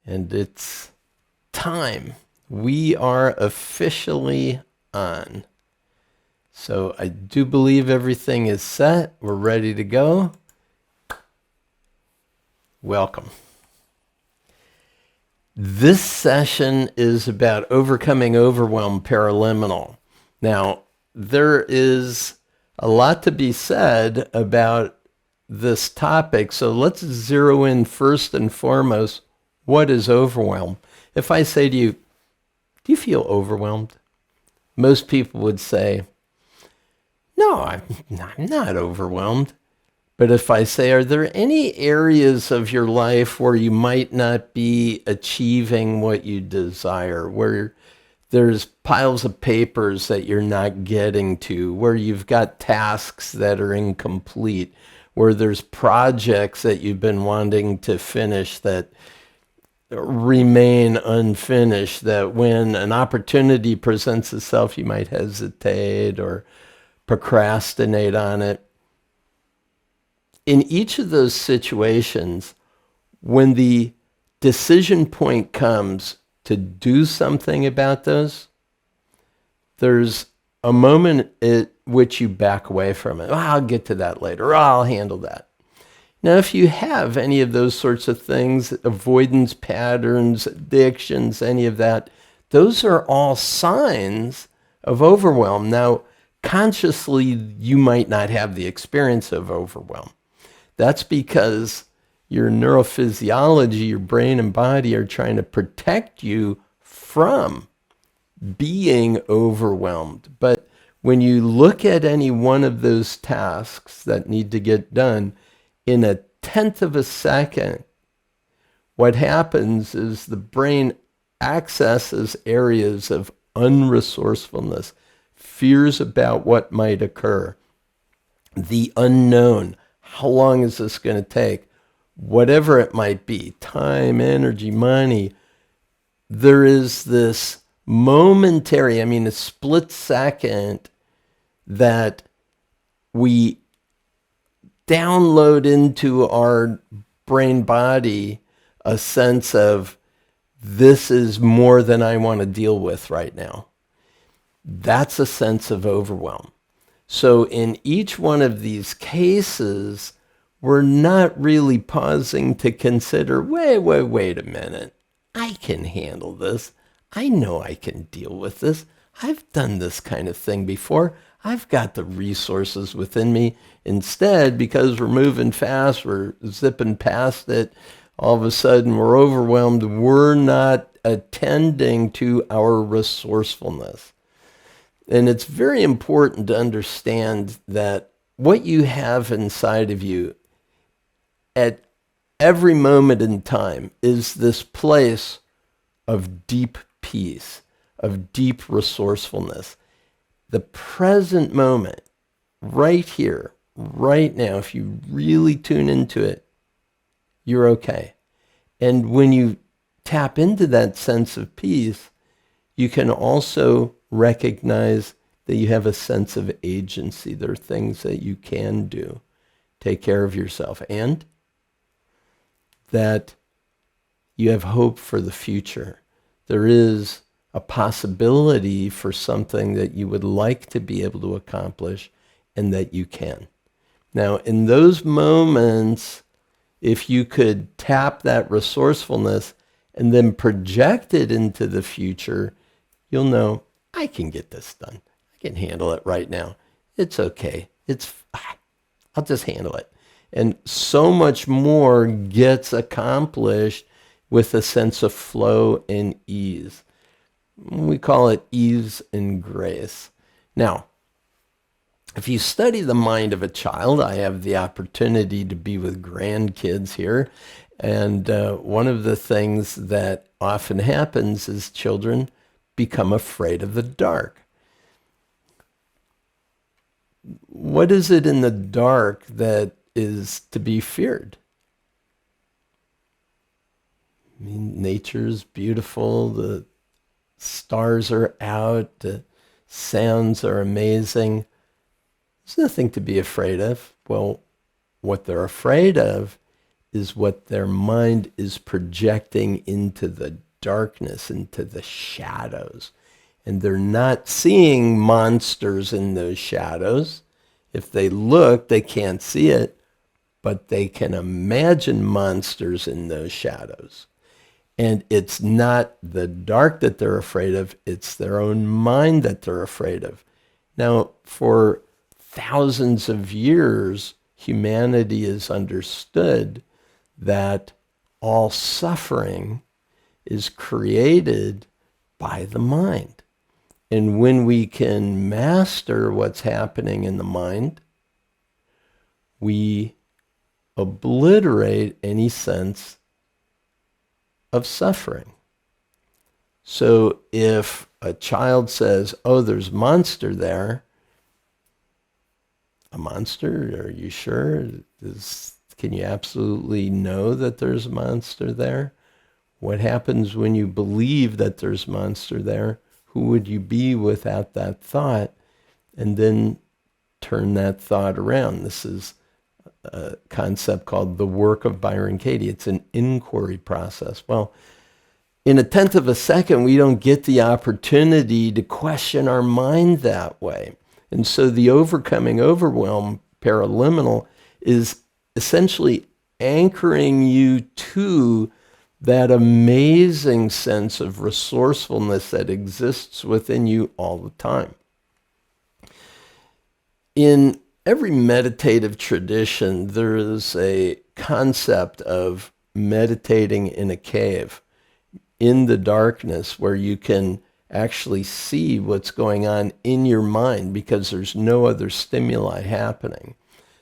And it's time. We are officially on. So I do believe everything is set. We're ready to go. Welcome. This session is about overcoming overwhelm paraliminal. Now, there is a lot to be said about this topic, so let's zero in first and foremost. What is overwhelm? If I say to you, do you feel overwhelmed? Most people would say, no, I'm not overwhelmed. But if I say, are there any areas of your life where you might not be achieving what you desire, where there's piles of papers that you're not getting to, where you've got tasks that are incomplete, where there's projects that you've been wanting to finish that remain unfinished, that when an opportunity presents itself, you might hesitate or procrastinate on it. In each of those situations, when the decision point comes to do something about those, there's a moment at which you back away from it. Oh, I'll get to that later. Oh, I'll handle that. Now, if you have any of those sorts of things, avoidance patterns, addictions, any of that, those are all signs of overwhelm. Now, consciously, you might not have the experience of overwhelm. That's because your neurophysiology, your brain and body are trying to protect you from being overwhelmed. But when you look at any one of those tasks that need to get done, in a tenth of a second, what happens is the brain accesses areas of unresourcefulness, fears about what might occur, the unknown. How long is this going to take? Whatever it might be, time, energy, money. There is this momentary, a split second that we download into our brain body a sense of, this is more than I want to deal with right now. That's a sense of overwhelm. So in each one of these cases, we're not really pausing to consider, wait a minute. I can handle this. I know I can deal with this. I've done this kind of thing before. I've got the resources within me. Instead, because we're moving fast, we're zipping past it, all of a sudden we're overwhelmed. We're not attending to our resourcefulness. And it's very important to understand that what you have inside of you at every moment in time is this place of deep peace, of deep resourcefulness. The present moment, right here, right now, if you really tune into it, you're okay. And when you tap into that sense of peace, you can also recognize that you have a sense of agency. There are things that you can do. Take care of yourself. And that you have hope for the future. There is a possibility for something that you would like to be able to accomplish and that you can. Now, in those moments, if you could tap that resourcefulness and then project it into the future, you'll know, I can get this done. I can handle it right now. It's okay. I'll just handle it. And so much more gets accomplished with a sense of flow and ease. We call it ease and grace. Now, if you study the mind of a child, I have the opportunity to be with grandkids here. And one of the things that often happens is children become afraid of the dark. What is it in the dark that is to be feared? Nature's beautiful, the stars are out, the sounds are amazing. There's nothing to be afraid of. Well, what they're afraid of is what their mind is projecting into the darkness, into the shadows. And they're not seeing monsters in those shadows. If they look, they can't see it, but they can imagine monsters in those shadows. And it's not the dark that they're afraid of, it's their own mind that they're afraid of. Now, for thousands of years, humanity has understood that all suffering is created by the mind. And when we can master what's happening in the mind, we obliterate any sense of suffering. So if a child says, oh, there's a monster there, a monster? Are you sure? Can you absolutely know that there's a monster there? What happens when you believe that there's a monster there? Who would you be without that thought? And then turn that thought around. This is a concept called the work of Byron Katie. It's an inquiry process. Well, in a tenth of a second, we don't get the opportunity to question our mind that way. And so the overcoming overwhelm paraliminal is essentially anchoring you to that amazing sense of resourcefulness that exists within you all the time. In every meditative tradition, there is a concept of meditating in a cave, in the darkness, where you can actually see what's going on in your mind because there's no other stimuli happening.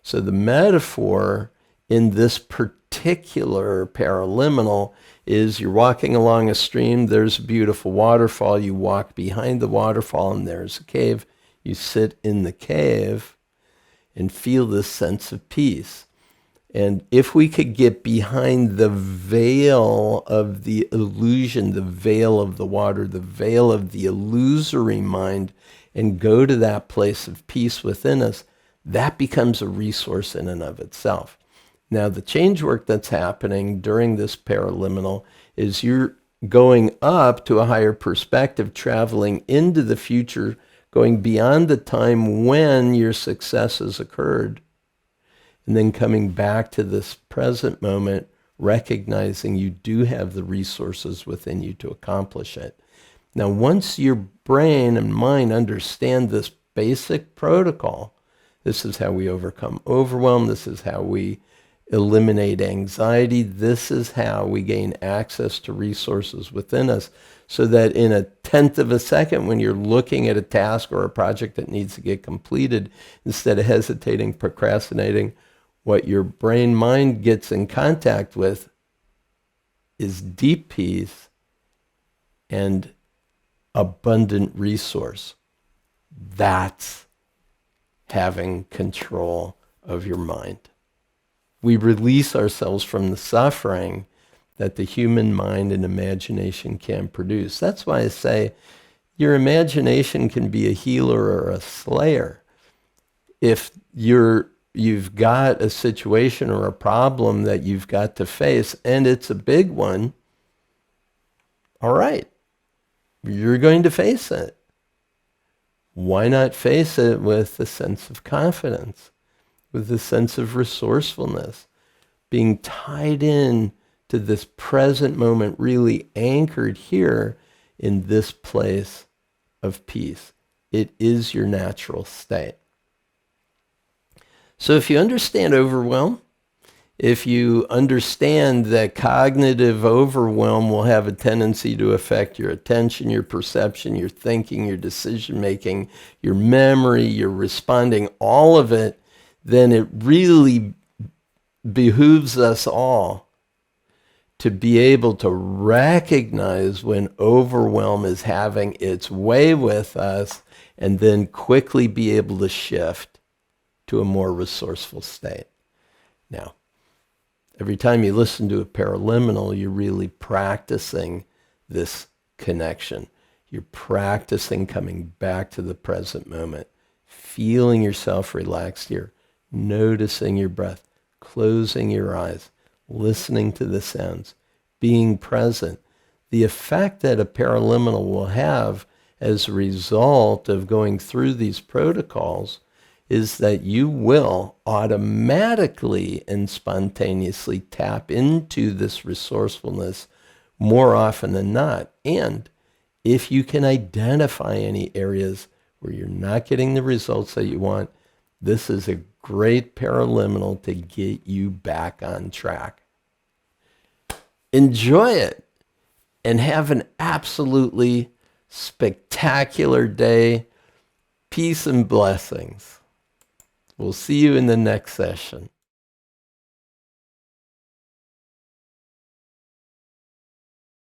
So the metaphor in this particular paraliminal is you're walking along a stream, there's a beautiful waterfall, you walk behind the waterfall and there's a cave. You sit in the cave and feel this sense of peace. And if we could get behind the veil of the illusion, the veil of the water, the veil of the illusory mind, and go to that place of peace within us, that becomes a resource in and of itself. Now, the change work that's happening during this paraliminal is you're going up to a higher perspective, traveling into the future, going beyond the time when your success has occurred, and then coming back to this present moment, recognizing you do have the resources within you to accomplish it. Now, once your brain and mind understand this basic protocol, this is how we overcome overwhelm, this is how we eliminate anxiety, this is how we gain access to resources within us, so that in a tenth of a second, when you're looking at a task or a project that needs to get completed, instead of hesitating, procrastinating, what your brain mind gets in contact with is deep peace and abundant resource. That's having control of your mind. We release ourselves from the suffering that the human mind and imagination can produce. That's why I say your imagination can be a healer or a slayer. If you've got a situation or a problem that you've got to face, and it's a big one, all right, you're going to face it. Why not face it with a sense of confidence, with a sense of resourcefulness, being tied in to this present moment, really anchored here in this place of peace? It is your natural state. So if you understand overwhelm, if you understand that cognitive overwhelm will have a tendency to affect your attention, your perception, your thinking, your decision-making, your memory, your responding, all of it, then it really behooves us all to be able to recognize when overwhelm is having its way with us, and then quickly be able to shift to a more resourceful state. Now, every time you listen to a paraliminal, you're really practicing this connection. You're practicing coming back to the present moment, feeling yourself relaxed here, noticing your breath, closing your eyes, listening to the sounds, being present. The effect that a paraliminal will have as a result of going through these protocols is that you will automatically and spontaneously tap into this resourcefulness more often than not. And if you can identify any areas where you're not getting the results that you want, this is a great paraliminal to get you back on track. Enjoy it and have an absolutely spectacular day. Peace and blessings. We'll see you in the next session.